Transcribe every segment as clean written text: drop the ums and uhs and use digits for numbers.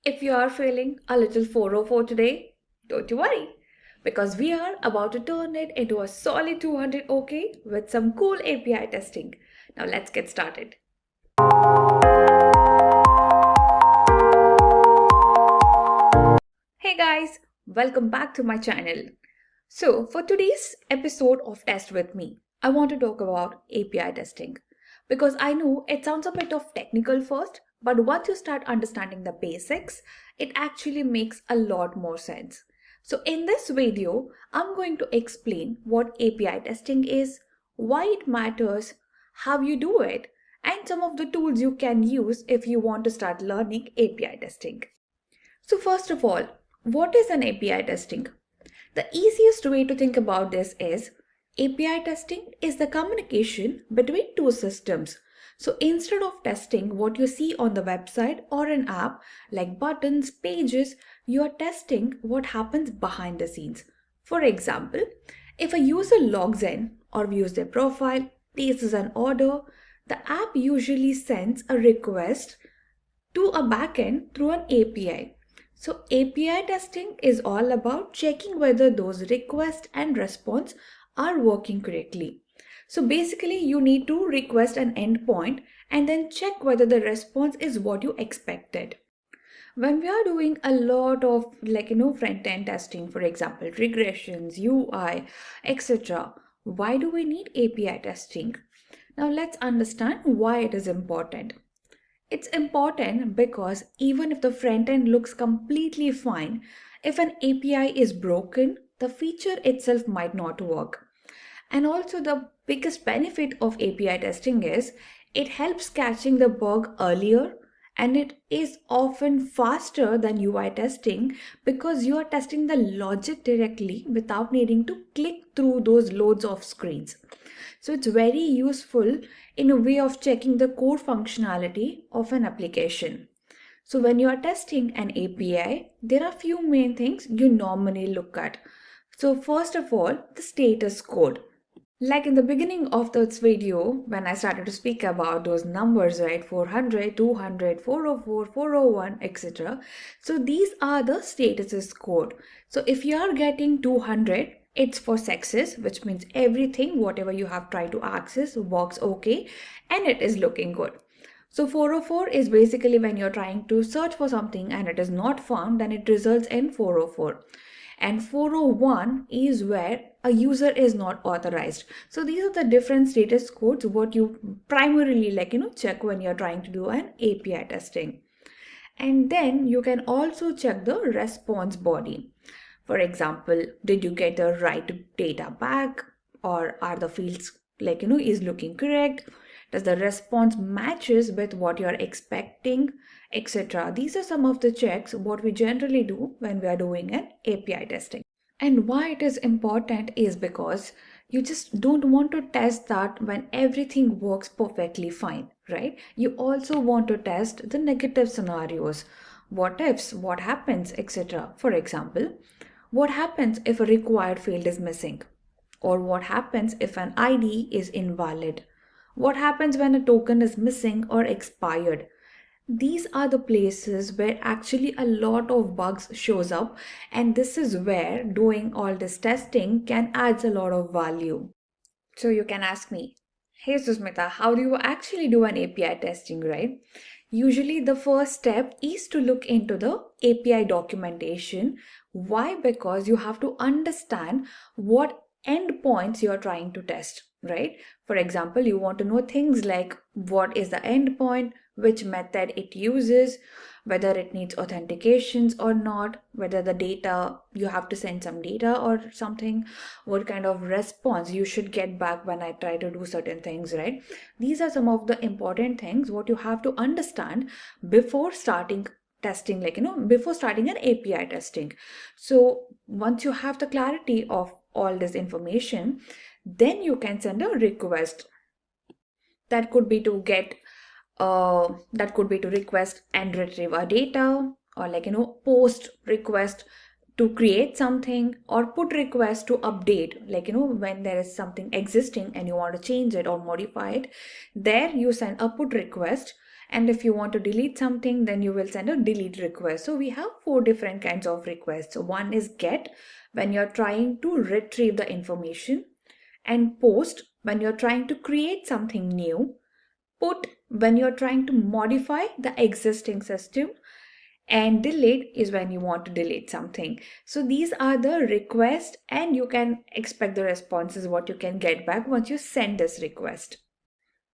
If you are feeling a little 404 today, don't you worry, because we are about to turn it into a solid 200 OK with some cool API testing. Now let's get started. Hey guys, welcome back to my channel. So for today's episode of Test With Me, I want to talk about API testing because I know it sounds a bit of technical first, but once you start understanding the basics, it actually makes a lot more sense. So in this video, I'm going to explain what API testing is, why it matters, how you do it, and some of the tools you can use if you want to start learning API testing. So first of all, what is an API testing? The easiest way to think about this is API testing is the communication between two systems. So instead of testing what you see on the website or an app like buttons, pages, you are testing what happens behind the scenes. For example, if a user logs in or views their profile, places an order, the app usually sends a request to a backend through an API. So API testing is all about checking whether those request and response are working correctly. So basically you need to request an endpoint and then check whether the response is what you expected. When we are doing a lot of front end testing, for example, regressions, UI, etc., why do we need API testing? Now let's understand why it is important. It's important because even if the front end looks completely fine, if an API is broken, the feature itself might not work. And also the biggest benefit of API testing is it helps catching the bug earlier, and it is often faster than UI testing because you are testing the logic directly without needing to click through those loads of screens. So it's very useful in a way of checking the core functionality of an application. So when you are testing an API, there are few main things you normally look at. So first of all, the status code. Like in the beginning of this video, when I started to speak about those numbers, right, 400, 200, 404, 401, etc. So these are the statuses code. So if you are getting 200, it's for success, which means everything, whatever you have tried to access works okay and it is looking good. So 404 is basically when you're trying to search for something and it is not found, then it results in 404. And 401 is where a user is not authorized. So these are the different status codes what you primarily check when you're trying to do an API testing. And then you can also check the response body. For example, did you get the right data back, or are the fields is looking correct? Does the response matches with what you're expecting, etc. These are some of the checks what we generally do when we are doing an API testing. And why it is important is because you just don't want to test that when everything works perfectly fine, right? You also want to test the negative scenarios. What ifs, what happens, etc. For example, what happens if a required field is missing? Or what happens if an ID is invalid? What happens when a token is missing or expired? These are the places where actually a lot of bugs shows up, and this is where doing all this testing can add a lot of value. So you can ask me, hey Susmita, how do you actually do an API testing, right? Usually the first step is to look into the API documentation. Why? Because you have to understand what endpoints you're trying to test, right? For example, you want to know things like what is the endpoint, which method it uses, whether it needs authentications or not, whether the data, you have to send some data or something, what kind of response you should get back when I try to do certain things, right? These are some of the important things what you have to understand before starting testing, before starting an API testing. So once you have the clarity of all this information, then you can send a request. That could be to get that could be to request and retrieve our data, or post request to create something, or put request to update, when there is something existing and you want to change it or modify it, there you send a put request. And if you want to delete something, then you will send a delete request. So we have 4 different kinds of requests. So one is get, when you're trying to retrieve the information, and post when you're trying to create something new, put when you're trying to modify the existing system, and delete is when you want to delete something. So these are the requests, and you can expect the responses what you can get back once you send this request.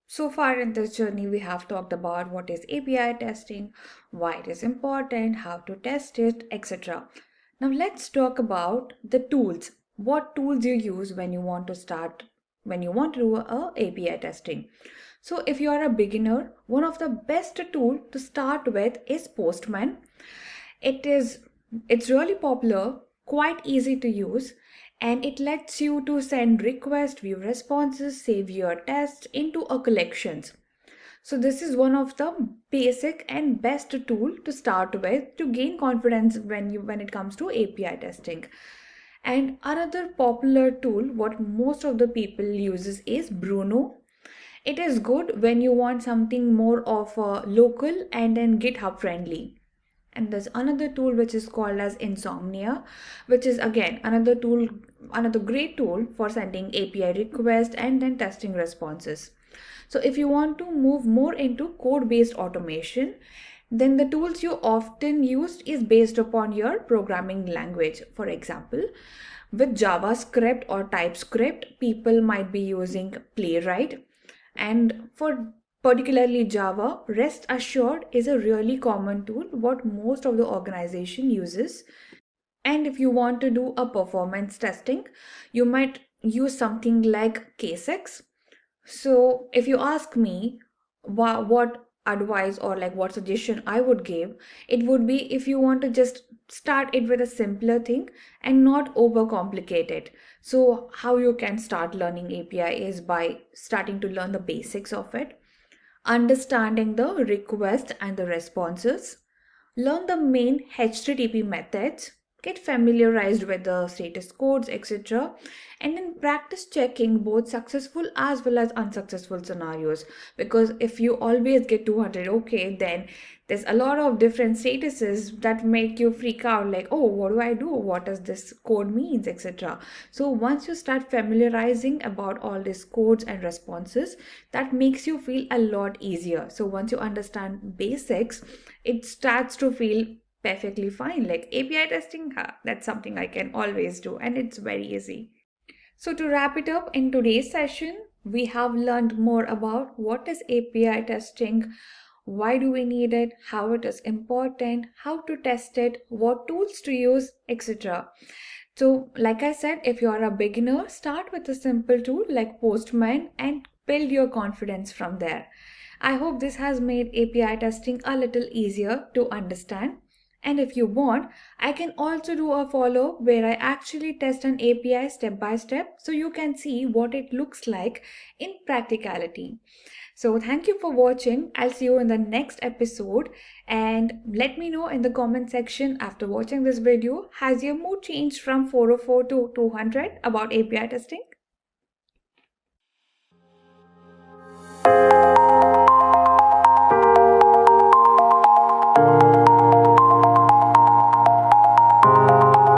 So far in this journey, we have talked about what is API testing, why it is important, how to test it, etc. Now let's talk about the tools. What tools you use when you want to do a API testing. So if you are a beginner, one of the best tool to start with is Postman. It's really popular, quite easy to use, and it lets you to send requests, view responses, save your tests into a collections. So this is one of the basic and best tool to start with to gain confidence when it comes to API testing. And another popular tool what most of the people uses is Bruno. It is good when you want something more of a local and then GitHub friendly. And there's another tool which is called as Insomnia, which is again another great tool for sending API requests and then testing responses. So if you want to move more into code-based automation, then the tools you often used is based upon your programming language. For example, with JavaScript or TypeScript, people might be using Playwright. And for particularly Java, rest assured is a really common tool what most of the organization uses. And if you want to do a performance testing, you might use something like K6. So if you ask me what advice or like what suggestion I would give, it would be if you want to just start it with a simpler thing and not overcomplicate it. So how you can start learning API is by starting to learn the basics of it, understanding the request and the responses, learn the main HTTP methods, get familiarized with the status codes, etc. And then practice checking both successful as well as unsuccessful scenarios. Because if you always get 200 okay, then there's a lot of different statuses that make you freak out like, oh, what do I do? What does this code means, etc. So once you start familiarizing about all these codes and responses, that makes you feel a lot easier. So once you understand basics, it starts to feel perfectly fine. Like API testing, that's something I can always do, and it's very easy. So to wrap it up in today's session, we have learned more about what is API testing, why do we need it, how it is important, how to test it, what tools to use, etc. So like I said, if you are a beginner, start with a simple tool like Postman and build your confidence from there. I hope this has made API testing a little easier to understand. And if you want, I can also do a follow where I actually test an API step by step so you can see what it looks like in practicality. So thank you for watching. I'll see you in the next episode, and let me know in the comment section after watching this video, has your mood changed from 404 to 200 about API testing?